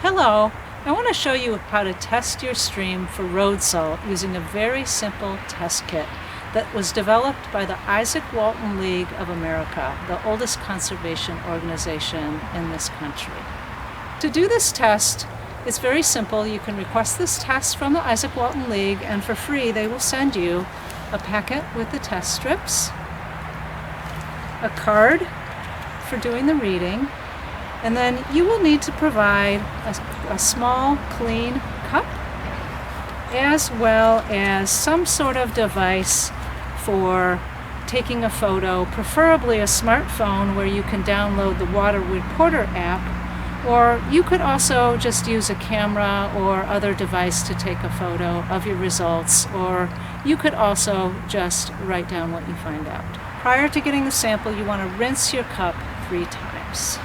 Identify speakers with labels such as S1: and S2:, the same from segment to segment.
S1: Hello, I want to show you how to test your stream for road salt using a very simple test kit that was developed by the Izaak Walton League of America, the oldest conservation organization in this country. To do this test, it's very simple. You can request this test from the Izaak Walton League, and for free they will send you a packet with the test strips, a card for doing the reading, and then you will need to provide a small, clean cup, as well as some sort of device for taking a photo, preferably a smartphone where you can download the Water Reporter app, or you could also just use a camera or other device to take a photo of your results, or you could also just write down what you find out. Prior to getting the sample, you want to rinse your cup 3 times.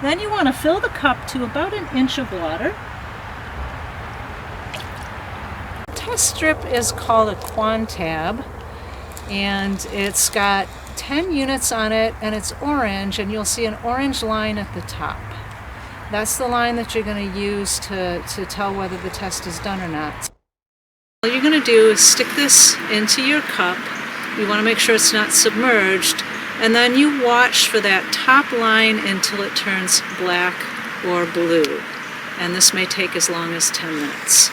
S1: Then you want to fill the cup to about 1 inch of water. The test strip is called a Quantab, and it's got 10 units on it, and it's orange, and you'll see an orange line at the top. That's the line that you're going to use to tell whether the test is done or not. All you're going to do is stick this into your cup. You want to make sure it's not submerged, and then you watch for that top line until it turns black or blue, and this may take as long as 10 minutes.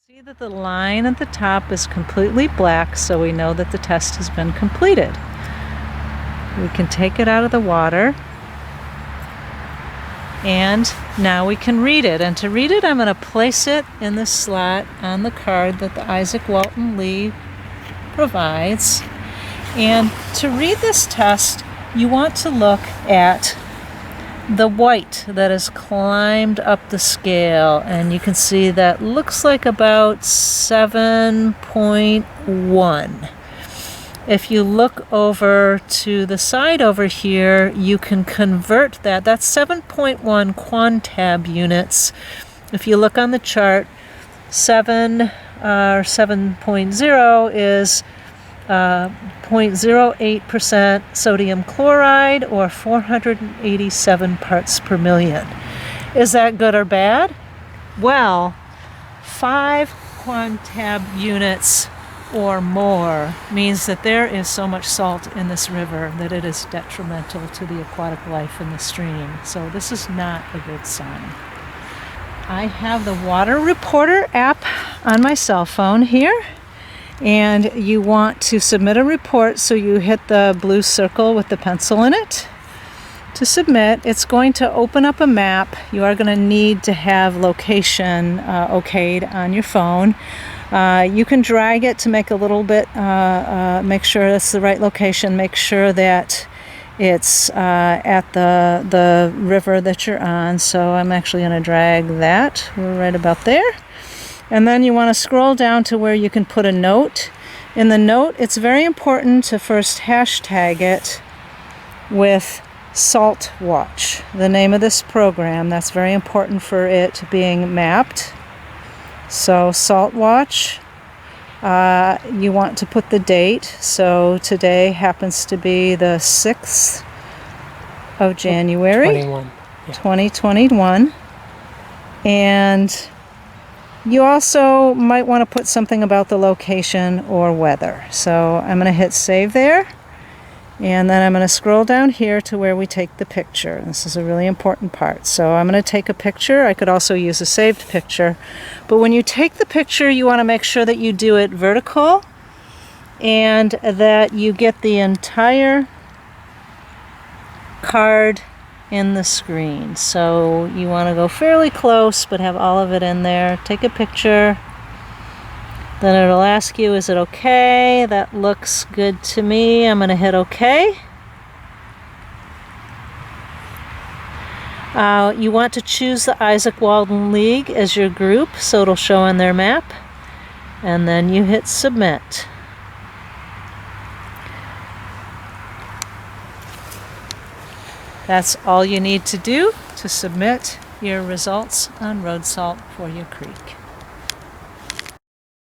S1: See that the line at the top is completely black, so we know that the test has been completed. We can take it out of the water, and now we can read it. And to read it, I'm going to place it in the slot on the card that the Izaak Walton League provides. And to read this test, you want to look at the white that has climbed up the scale, and you can see that looks like about 7.1. If you look over to the side over here, you can convert that. That's 7.1 Quantab units. If you look on the chart, 7.0 is 0.08% sodium chloride, or 487 parts per million. Is that good or bad? Well, 5 Quantab units or more means that there is so much salt in this river that it is detrimental to the aquatic life in the stream. So this is not a good sign. I have the Water Reporter app on my cell phone here, and you want to submit a report, so you hit the blue circle with the pencil in it to submit. It's going to open up a map. You are going to need to have location okayed on your phone. You can drag it to make a little bit, make sure that's the right location, make sure that it's at the river that you're on. So I'm actually going to drag that. We're right about there. And then you want to scroll down to where you can put a note. In the note, it's very important to first hashtag it with Salt Watch, the name of this program. That's very important for it being mapped. So Salt Watch, you want to put the date. So today happens to be the 6th of January, 2021. And you also might want to put something about the location or weather. So I'm going to hit save there. And then I'm going to scroll down here to where we take the picture. This is a really important part. So I'm going to take a picture. I could also use a saved picture. But when you take the picture, you want to make sure that you do it vertical and that you get the entire card in the screen. So you want to go fairly close, but have all of it in there. Take a picture. Then it'll ask you, is it okay? That looks good to me. I'm going to hit OK. You want to choose the Izaak Walton League as your group, so it'll show on their map. And then you hit submit. That's all you need to do to submit your results on road salt for your creek.